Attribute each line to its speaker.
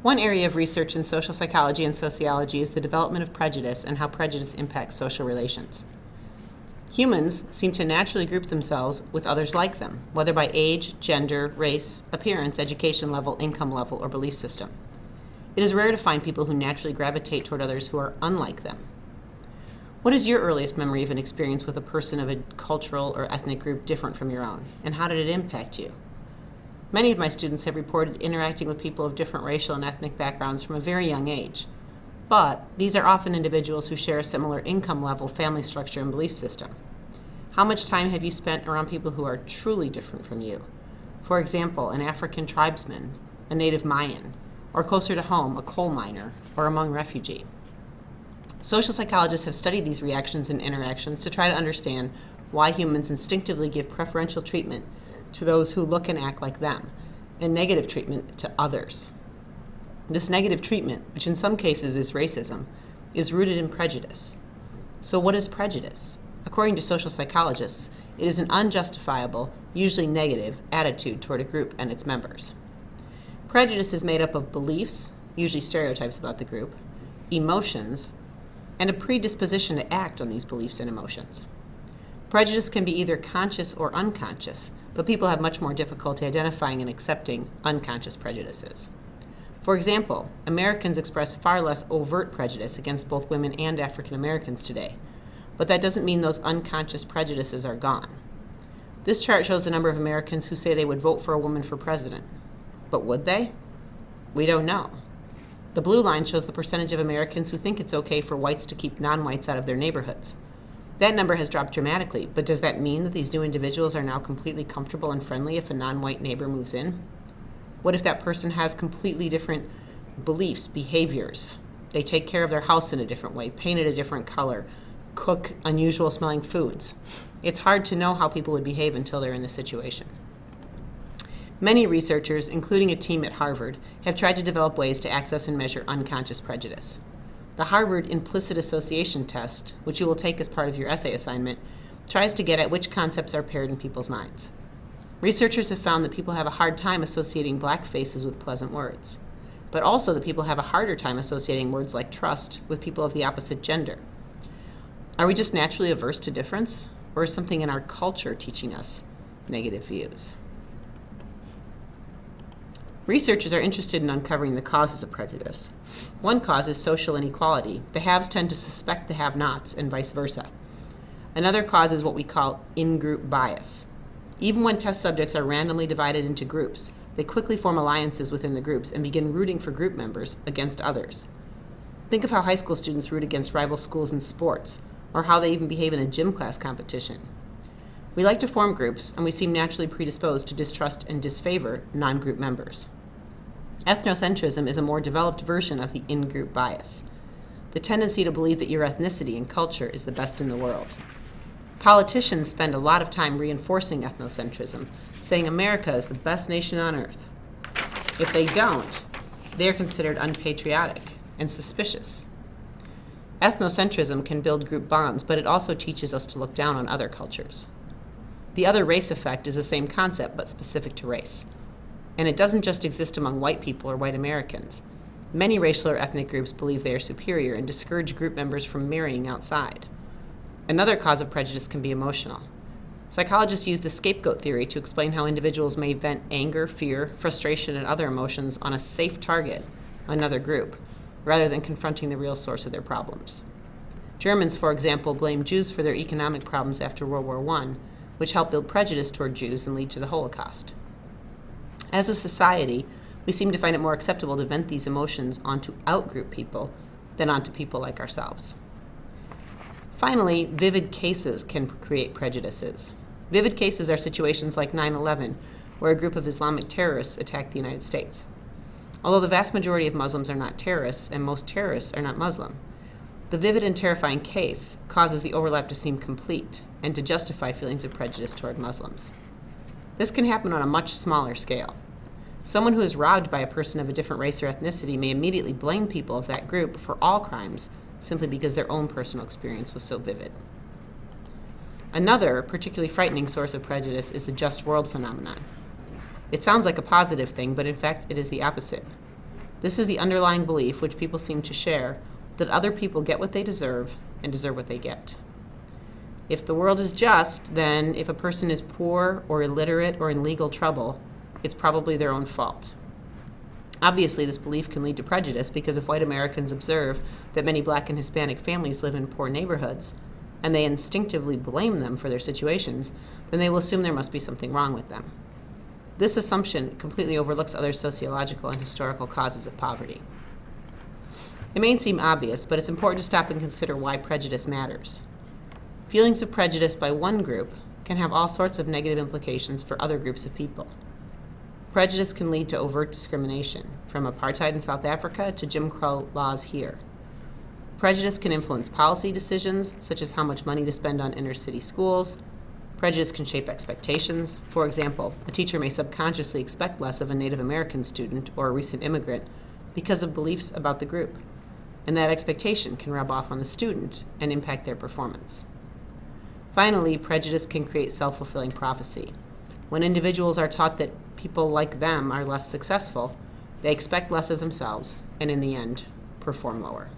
Speaker 1: One area of research in social psychology and sociology is the development of prejudice and how prejudice impacts social relations. Humans seem to naturally group themselves with others like them, whether by age, gender, race, appearance, education level, income level, or belief system. It is rare to find people who naturally gravitate toward others who are unlike them. What is your earliest memory of an experience with a person of a cultural or ethnic group different from your own, and how did it impact you? Many of my students have reported interacting with people of different racial and ethnic backgrounds from a very young age, but these are often individuals who share a similar income level, family structure, and belief system. How much time have you spent around people who are truly different from you? For example, an African tribesman, a native Mayan, or closer to home, a coal miner, or a Hmong refugee. Social psychologists have studied these reactions and interactions to try to understand why humans instinctively give preferential treatment to those who look and act like them, and negative treatment to others. This negative treatment, which in some cases is racism, is rooted in prejudice. So what is prejudice? According to social psychologists, it is an unjustifiable, usually negative, attitude toward a group and its members. Prejudice is made up of beliefs, usually stereotypes about the group, emotions, and a predisposition to act on these beliefs and emotions. Prejudice can be either conscious or unconscious, but people have much more difficulty identifying and accepting unconscious prejudices. For example, Americans express far less overt prejudice against both women and African Americans today, but that doesn't mean those unconscious prejudices are gone. This chart shows the number of Americans who say they would vote for a woman for president. But would they? We don't know. The blue line shows the percentage of Americans who think it's okay for whites to keep non-whites out of their neighborhoods. That number has dropped dramatically, but does that mean that these new individuals are now completely comfortable and friendly if a non-white neighbor moves in? What if that person has completely different beliefs, behaviors? They take care of their house in a different way, paint it a different color, cook unusual smelling foods. It's hard to know how people would behave until they're in the situation. Many researchers, including a team at Harvard, have tried to develop ways to access and measure unconscious prejudice. The Harvard Implicit Association Test, which you will take as part of your essay assignment, tries to get at which concepts are paired in people's minds. Researchers have found that people have a hard time associating black faces with pleasant words, but also that people have a harder time associating words like trust with people of the opposite gender. Are we just naturally averse to difference, or is something in our culture teaching us negative views? Researchers are interested in uncovering the causes of prejudice. One cause is social inequality. The haves tend to suspect the have-nots and vice versa. Another cause is what we call in-group bias. Even when test subjects are randomly divided into groups, they quickly form alliances within the groups and begin rooting for group members against others. Think of how high school students root against rival schools in sports, or how they even behave in a gym class competition. We like to form groups, and we seem naturally predisposed to distrust and disfavor non-group members. Ethnocentrism is a more developed version of the in-group bias, the tendency to believe that your ethnicity and culture is the best in the world. Politicians spend a lot of time reinforcing ethnocentrism, saying America is the best nation on earth. If they don't, they are considered unpatriotic and suspicious. Ethnocentrism can build group bonds, but it also teaches us to look down on other cultures. The other race effect is the same concept, but specific to race. And it doesn't just exist among white people or white Americans. Many racial or ethnic groups believe they are superior and discourage group members from marrying outside. Another cause of prejudice can be emotional. Psychologists use the scapegoat theory to explain how individuals may vent anger, fear, frustration, and other emotions on a safe target, another group, rather than confronting the real source of their problems. Germans, for example, blame Jews for their economic problems after World War I, which helped build prejudice toward Jews and lead to the Holocaust. As a society, we seem to find it more acceptable to vent these emotions onto out-group people than onto people like ourselves. Finally, vivid cases can create prejudices. Vivid cases are situations like 9/11, where a group of Islamic terrorists attacked the United States. Although the vast majority of Muslims are not terrorists, and most terrorists are not Muslim, the vivid and terrifying case causes the overlap to seem complete and to justify feelings of prejudice toward Muslims. This can happen on a much smaller scale. Someone who is robbed by a person of a different race or ethnicity may immediately blame people of that group for all crimes simply because their own personal experience was so vivid. Another particularly frightening source of prejudice is the just world phenomenon. It sounds like a positive thing, but in fact it is the opposite. This is the underlying belief, which people seem to share, that other people get what they deserve and deserve what they get. If the world is just, then if a person is poor or illiterate or in legal trouble, it's probably their own fault. Obviously, this belief can lead to prejudice because if white Americans observe that many Black and Hispanic families live in poor neighborhoods, and they instinctively blame them for their situations, then they will assume there must be something wrong with them. This assumption completely overlooks other sociological and historical causes of poverty. It may seem obvious, but it's important to stop and consider why prejudice matters. Feelings of prejudice by one group can have all sorts of negative implications for other groups of people. Prejudice can lead to overt discrimination, from apartheid in South Africa to Jim Crow laws here. Prejudice can influence policy decisions, such as how much money to spend on inner-city schools. Prejudice can shape expectations. For example, a teacher may subconsciously expect less of a Native American student or a recent immigrant because of beliefs about the group, and that expectation can rub off on the student and impact their performance. Finally, prejudice can create self-fulfilling prophecy. When individuals are taught that people like them are less successful, they expect less of themselves and, in the end, perform lower.